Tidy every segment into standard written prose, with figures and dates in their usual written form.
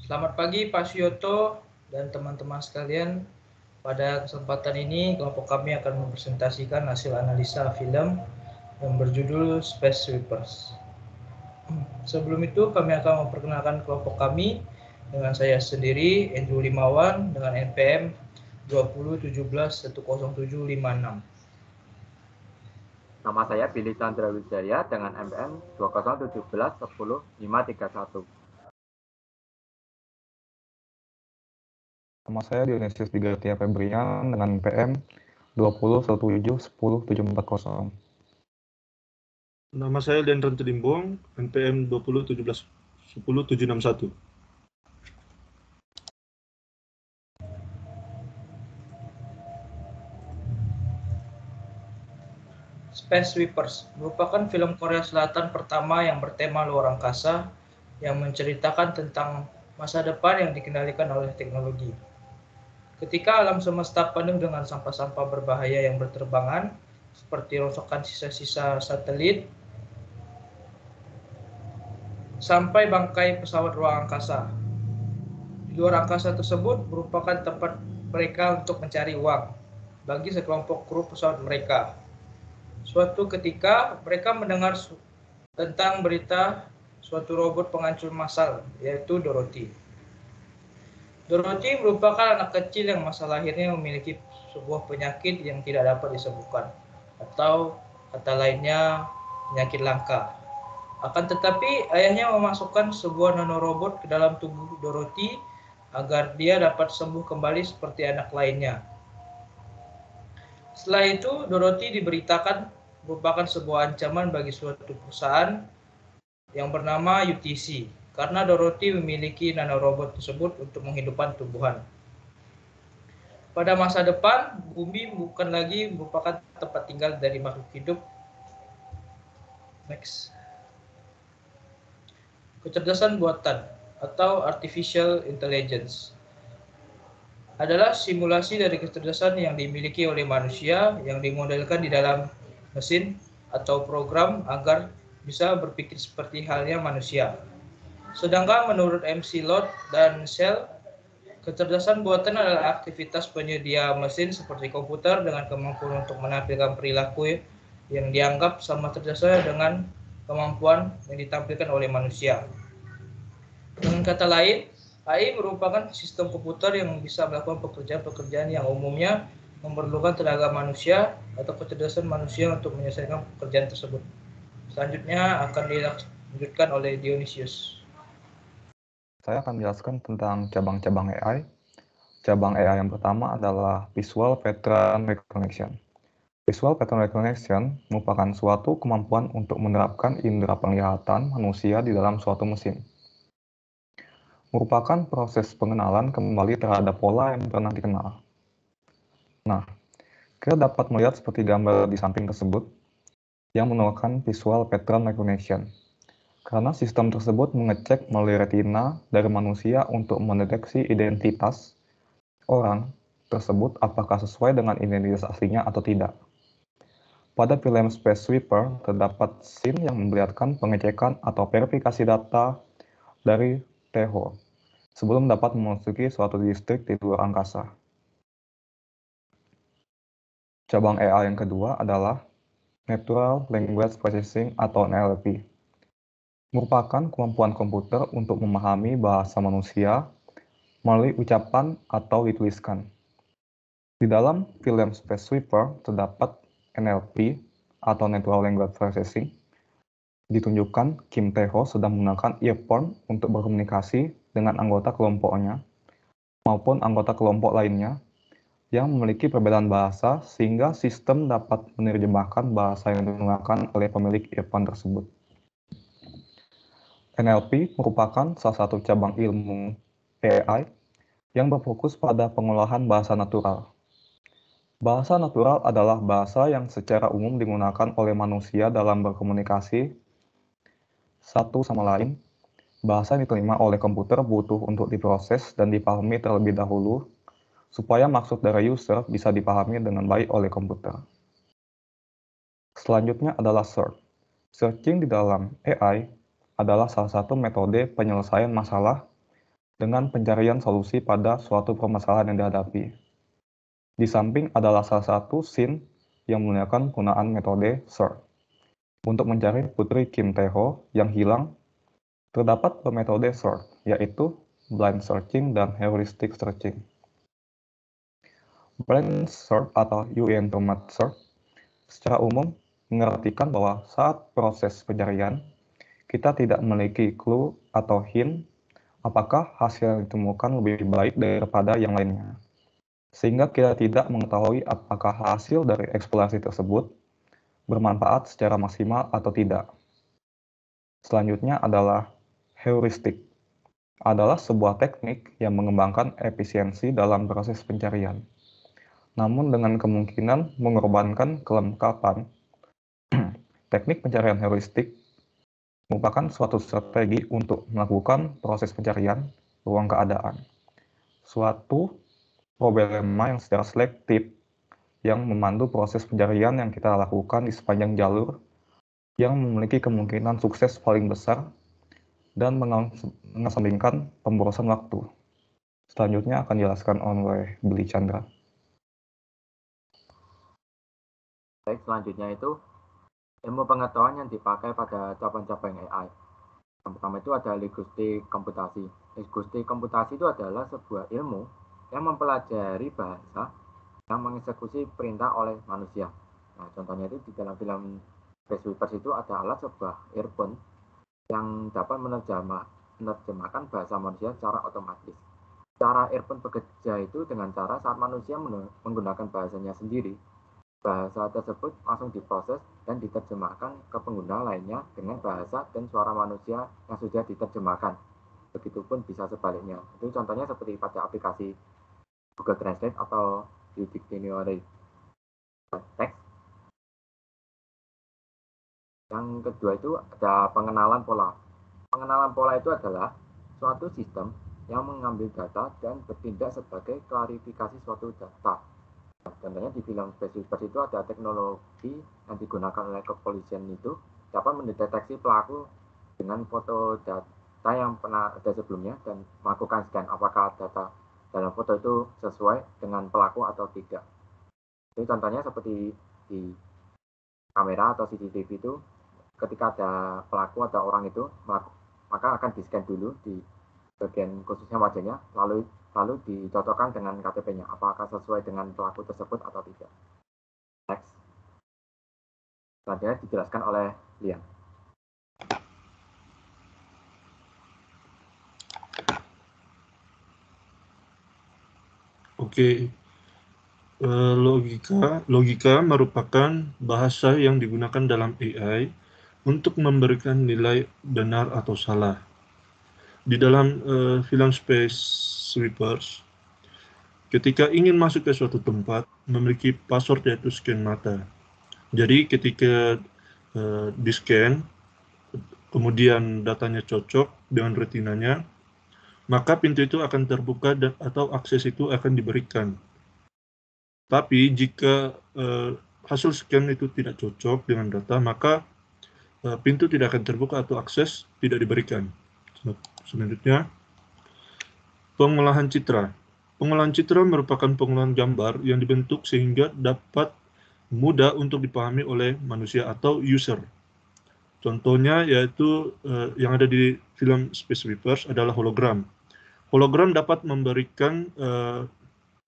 Selamat pagi Pak Suyoto dan teman-teman sekalian. Pada kesempatan ini kelompok kami akan mempresentasikan hasil analisa film yang berjudul Space Sweepers. Sebelum itu kami akan memperkenalkan kelompok kami dengan saya sendiri Andrew Limawan dengan NPM 2017100756. Nama saya Billy Chandra Wijaya dengan MPM 2017110531. Nama saya Dionysius Digatia Febrian dengan PM 2017100740. Nama saya Dendron Tedimbong, NPM 2017100761. Space Sweepers merupakan film Korea Selatan pertama yang bertema luar angkasa yang menceritakan tentang masa depan yang dikendalikan oleh teknologi. Ketika alam semesta penuh dengan sampah-sampah berbahaya yang berterbangan, seperti rongsokan sisa-sisa satelit, sampai bangkai pesawat ruang angkasa. Di luar angkasa tersebut merupakan tempat mereka untuk mencari uang bagi sekelompok kru pesawat mereka. Suatu ketika mereka mendengar tentang berita suatu robot penghancur massal, yaitu Dorothy. Dorothy merupakan anak kecil yang masa lahirnya memiliki sebuah penyakit yang tidak dapat disembuhkan, atau kata lainnya penyakit langka. Akan tetapi ayahnya memasukkan sebuah nanorobot ke dalam tubuh Dorothy agar dia dapat sembuh kembali seperti anak lainnya. Setelah itu, Dorothy diberitakan merupakan sebuah ancaman bagi suatu perusahaan yang bernama UTC, karena Dorothy memiliki nanorobot tersebut untuk menghidupkan tumbuhan. Pada masa depan, bumi bukan lagi merupakan tempat tinggal dari makhluk hidup. Next. Kecerdasan buatan atau artificial intelligence adalah simulasi dari kecerdasan yang dimiliki oleh manusia yang dimodelkan di dalam mesin atau program agar bisa berpikir seperti halnya manusia. Sedangkan menurut MC Lord dan Shell, kecerdasan buatan adalah aktivitas penyedia mesin seperti komputer dengan kemampuan untuk menampilkan perilaku yang dianggap sama cerdasnya dengan kemampuan yang ditampilkan oleh manusia. Dengan kata lain, AI merupakan sistem komputer yang bisa melakukan pekerjaan-pekerjaan yang umumnya memerlukan tenaga manusia atau kecerdasan manusia untuk menyelesaikan pekerjaan tersebut. Selanjutnya akan dilanjutkan oleh Dionysius. Saya akan menjelaskan tentang cabang-cabang AI. Cabang AI yang pertama adalah Visual Pattern Recognition. Visual Pattern Recognition merupakan suatu kemampuan untuk menerapkan indera penglihatan manusia di dalam suatu mesin. Merupakan proses pengenalan kembali terhadap pola yang pernah dikenal. Nah, kita dapat melihat seperti gambar di samping tersebut yang menunjukkan Visual Pattern Recognition. Karena sistem tersebut mengecek melalui retina dari manusia untuk mendeteksi identitas orang tersebut apakah sesuai dengan identitas aslinya atau tidak. Pada film Space Sweeper, terdapat scene yang memperlihatkan pengecekan atau verifikasi data dari Teho sebelum dapat memasuki suatu distrik di luar angkasa. Cabang AI yang kedua adalah Natural Language Processing atau NLP. Merupakan kemampuan komputer untuk memahami bahasa manusia melalui ucapan atau dituliskan. Di dalam film Space Sweeper terdapat NLP atau Natural Language Processing. Ditunjukkan Kim Tae-ho sedang menggunakan earphone untuk berkomunikasi dengan anggota kelompoknya maupun anggota kelompok lainnya yang memiliki perbedaan bahasa sehingga sistem dapat menerjemahkan bahasa yang digunakan oleh pemilik earphone tersebut. NLP merupakan salah satu cabang ilmu AI yang berfokus pada pengolahan bahasa natural. Bahasa natural adalah bahasa yang secara umum digunakan oleh manusia dalam berkomunikasi satu sama lain. Bahasa yang diterima oleh komputer butuh untuk diproses dan dipahami terlebih dahulu supaya maksud dari user bisa dipahami dengan baik oleh komputer. Selanjutnya adalah search. Searching di dalam AI adalah salah satu metode penyelesaian masalah dengan pencarian solusi pada suatu permasalahan yang dihadapi. Di samping adalah salah satu scene yang menggunakan penggunaan metode search. Untuk mencari Putri Kim Tae-ho yang hilang, terdapat dua metode search, yaitu blind searching dan heuristic searching. Blind search atau uninformed search secara umum mengartikan bahwa saat proses pencarian, kita tidak memiliki clue atau hint apakah hasil yang ditemukan lebih baik daripada yang lainnya. Sehingga kita tidak mengetahui apakah hasil dari eksplorasi tersebut bermanfaat secara maksimal atau tidak. Selanjutnya adalah heuristik. Adalah sebuah teknik yang mengembangkan efisiensi dalam proses pencarian, namun dengan kemungkinan mengorbankan kelengkapan. Teknik pencarian heuristik merupakan suatu strategi untuk melakukan proses pencarian ruang keadaan. Suatu problema yang secara selektif yang memandu proses pencarian yang kita lakukan di sepanjang jalur yang memiliki kemungkinan sukses paling besar dan mengesampingkan pemborosan waktu. Selanjutnya akan dijelaskan oleh Billy Chandra. Baik, selanjutnya itu ilmu pengetahuan yang dipakai pada cabang-cabang AI. Yang pertama itu ada linguistik komputasi. Linguistik komputasi itu adalah sebuah ilmu yang mempelajari bahasa yang mengeksekusi perintah oleh manusia. Nah, contohnya itu di dalam film Space Sweepers itu ada alat sebuah earphone yang dapat menerjemahkan bahasa manusia secara otomatis. Cara earphone bekerja itu dengan cara saat manusia menggunakan bahasanya sendiri, bahasa tersebut langsung diproses dan diterjemahkan ke pengguna lainnya dengan bahasa dan suara manusia yang sudah diterjemahkan. Begitupun bisa sebaliknya. Itu contohnya seperti pada aplikasi Google Translate atau Dictionary teks. Yang kedua itu ada pengenalan pola. Pengenalan pola itu adalah suatu sistem yang mengambil data dan bertindak sebagai klarifikasi suatu data. Contohnya di film Space Sweepers itu ada teknologi yang digunakan oleh kepolisian itu dapat mendeteksi pelaku dengan foto data yang pernah ada sebelumnya dan melakukan scan apakah data dalam foto itu sesuai dengan pelaku atau tidak. Jadi contohnya seperti di kamera atau CCTV itu ketika ada pelaku atau orang itu maka akan di-scan dulu di bagian khususnya wajahnya lalu dicocokkan dengan KTP-nya apakah sesuai dengan pelaku tersebut atau tidak. Next. Selanjutnya dijelaskan oleh Lian. Oke. Logika merupakan bahasa yang digunakan dalam AI untuk memberikan nilai benar atau salah. Di dalam film Space Sweepers, ketika ingin masuk ke suatu tempat, memiliki password yaitu scan mata. Jadi ketika di-scan, kemudian datanya cocok dengan retinanya, maka pintu itu akan terbuka atau akses itu akan diberikan. Tapi jika hasil scan itu tidak cocok dengan data, maka pintu tidak akan terbuka atau akses tidak diberikan. Selanjutnya, pengolahan citra. Pengolahan citra merupakan pengolahan gambar yang dibentuk sehingga dapat mudah untuk dipahami oleh manusia atau user. Contohnya yaitu yang ada di film Space Sweepers adalah hologram. Hologram dapat memberikan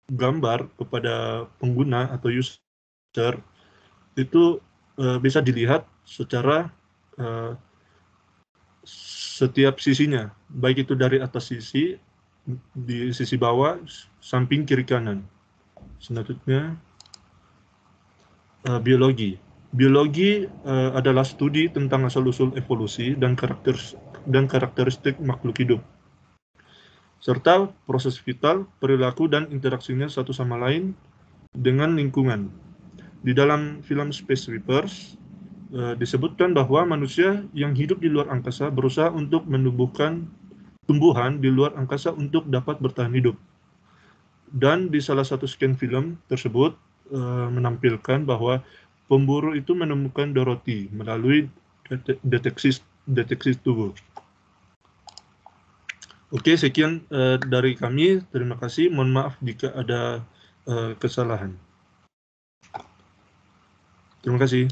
gambar kepada pengguna atau user itu bisa dilihat secara setiap sisinya, baik itu dari atas sisi, di sisi bawah, samping, kiri, kanan. Selanjutnya, biologi. Biologi adalah studi tentang asal-usul evolusi dan karakteristik makhluk hidup, serta proses vital, perilaku, dan interaksinya satu sama lain dengan lingkungan. Di dalam film Space Sweepers, disebutkan bahwa manusia yang hidup di luar angkasa berusaha untuk menumbuhkan tumbuhan di luar angkasa untuk dapat bertahan hidup. Dan di salah satu scan film tersebut menampilkan bahwa pemburu itu menemukan Dorothy melalui deteksi tubuh. Oke, sekian dari kami. Terima kasih. Mohon maaf jika ada kesalahan. Terima kasih.